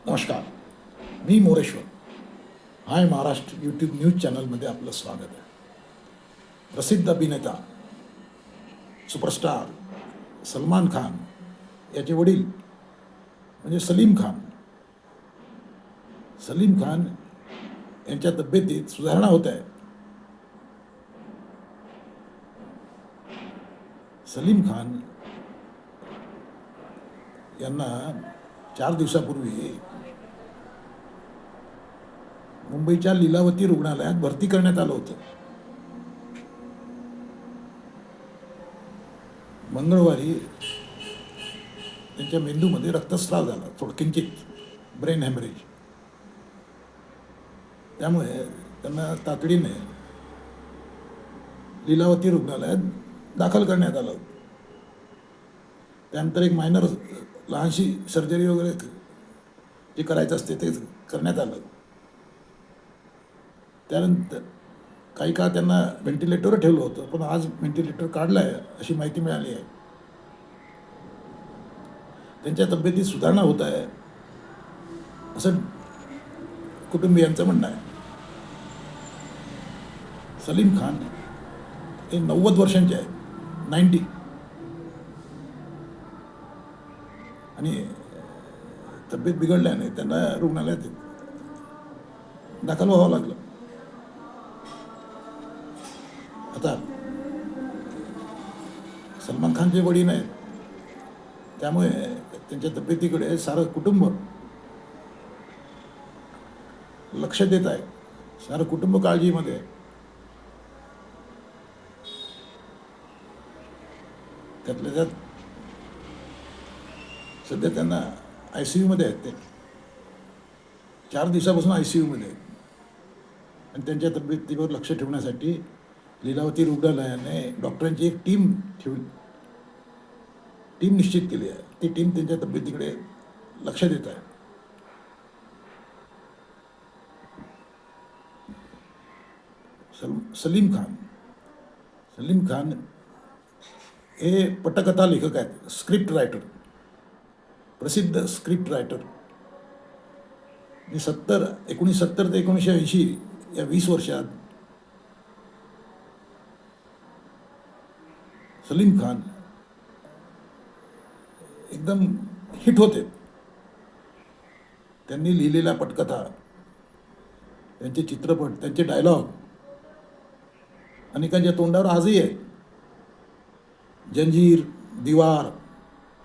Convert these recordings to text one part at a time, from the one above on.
नमस्कार, मी मोरेश्वर. हाय Maharashtra YouTube news चॅनलमध्ये आपलं स्वागत आहे. प्रसिद्ध अभिनेता सुपरस्टार सलमान खान याचे वडील म्हणजे सलीम खान. सलीम खान यांच्या तब्येतीत सुधारणा होत आहे. सलीम खान यांना 4 दिवसापूर्वी मुंबईच्या लीलावती रुग्णालयात भरती करण्यात आलं होतं. मंगळवारी त्यांच्या मेंदूमध्ये रक्तस्राव झाला, थोडं किंचित ब्रेन हॅमरेज. त्यामुळे त्यांना तातडीने लीलावती रुग्णालयात दाखल करण्यात आलं. त्यानंतर एक मायनर लहानशी सर्जरी वगैरे जे करायचं असते ते करण्यात आलं. त्यानंतर काही काळ त्यांना व्हेंटिलेटरवर ठेवलं होतं, पण आज व्हेंटिलेटर काढलं आहे अशी माहिती मिळाली आहे. त्यांच्या तब्येतीत सुधारणा होत आहे असं कुटुंबियांचं म्हणणं आहे. सलीम खान हे 90 वर्षांचे आहेत, 90, आणि तब्येत बिघडल्याने त्यांना रुग्णालयात दाखल व्हावं लागलं. आता सलमान खानचे वडील आहेत, त्यामुळे त्यांच्या तब्येतीकडे सारं कुटुंब लक्ष देत आहे. सारं कुटुंब काळजीमध्ये आहे. त्यातल्या त्यात सध्या त्यांना ICUमध्ये आहेत. ते 4 दिवसापासून ICUमध्ये आहेत. आणि त्यांच्या तब्येतीवर लक्ष ठेवण्यासाठी लीलावती रुग्णालयाने डॉक्टरांची एक टीम निश्चित केली आहे. ती टीम त्यांच्या तब्येतीकडे लक्ष देत आहे. सलीम खान हे पटकथा लेखक आहेत, स्क्रिप्ट रायटर, प्रसिद्ध स्क्रिप्ट रायटर. 1970 ते 1980 या 20 वर्षात सलीम खान एकदम हिट होते. त्यांनी लिहिलेल्या पटकथा, त्यांचे चित्रपट, त्यांचे डायलॉग अनेकांच्या तोंडावर आजही आहेत. जंजीर, दीवार,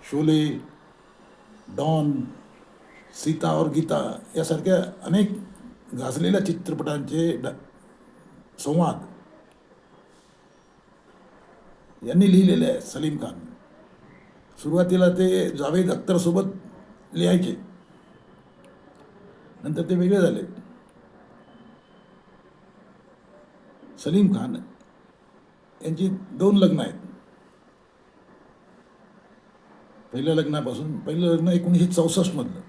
शोले, डॉन, सीता और गीता यासारख्या अनेक गाजलेल्या चित्रपटांचे संवाद यांनी लिहिलेले आहेत. सलीम खान सुरुवातीला ते जावेद अख्तरसोबत लिहायचे, नंतर ते वेगळे झाले. सलीम खान यांची 2 लग्न आहेत. पहिलं लग्न 1964 मधलं.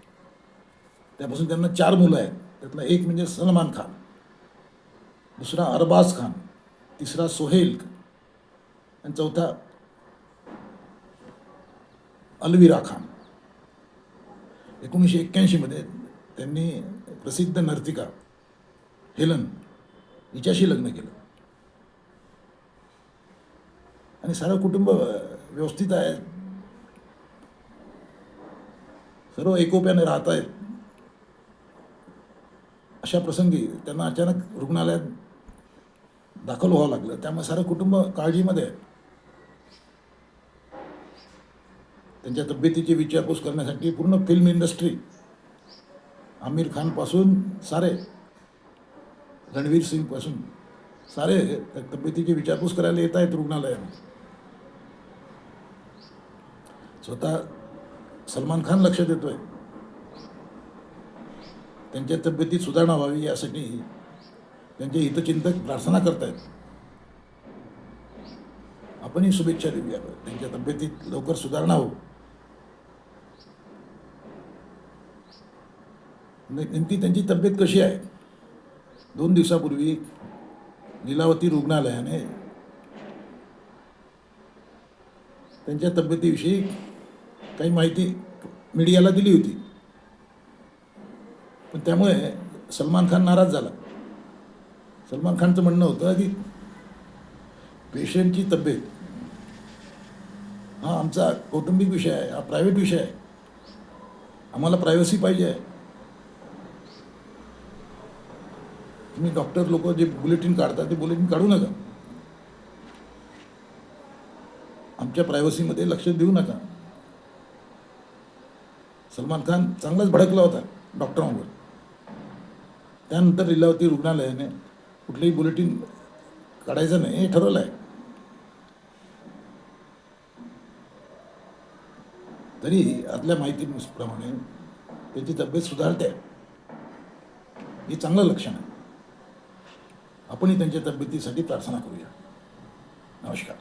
त्यापासून त्यांना 4 मुलं आहेत. त्यातला एक म्हणजे सलमान खान, दुसरा अरबाज खान, तिसरा सोहेल आणि चौथा अलविरा खान. 1981 मध्ये त्यांनी प्रसिद्ध नर्तिका हेलन हिच्याशी लग्न केलं. आणि सारं कुटुंब व्यवस्थित आहे, सर्व एकोप्याने राहत आहेत. अशा प्रसंगी त्यांना अचानक रुग्णालयात दाखल व्हावं लागलं. त्यामुळे सारं कुटुंब काळजीमध्ये आहे. त्यांच्या तब्येतीची विचारपूस करण्यासाठी पूर्ण फिल्म इंडस्ट्री, आमिर खानपासून सारे, रणवीर सिंगपासून सारे तब्येतीची विचारपूस करायला येत आहेत रुग्णालयात. स्वतः सलमान खान लक्ष देतोय. त्यांच्या तब्येतीत सुधारणा व्हावी यासाठी त्यांचे हितचिंतक प्रार्थना करतायत. आपणही शुभेच्छा देऊया, त्यांच्या तब्येतीत लवकर सुधारणा हो. नेमकी त्यांची तब्येत कशी आहे? 2 दिवसापूर्वी लीलावती रुग्णालयाने त्यांच्या तब्येतीविषयी काही माहिती मीडियाला दिली होती. पण त्यामुळे सलमान खान नाराज झाला. सलमान खानचं म्हणणं होतं की पेशंटची तब्येत हा आमचा कौटुंबिक विषय आहे, हा प्रायव्हेट विषय आहे, आम्हाला प्रायव्हसी पाहिजे आहे. तुम्ही डॉक्टर लोक जे बुलेटिन काढतात ते बुलेटिन काढू नका, आमच्या प्रायव्हसीमध्ये लक्ष देऊ नका. सलमान खान चांगलाच भडकला होता डॉक्टरांवर. त्यानंतर लीलावती रुग्णालयाने कुठलंही बुलेटिन काढायचं नाही हे ठरवलं आहे. तरी आतल्या माहितीप्रमाणे त्यांची तब्येत सुधारते, हे चांगलं लक्षण आहे. आपणही त्यांच्या तब्येतीसाठी प्रार्थना करूया. नमस्कार.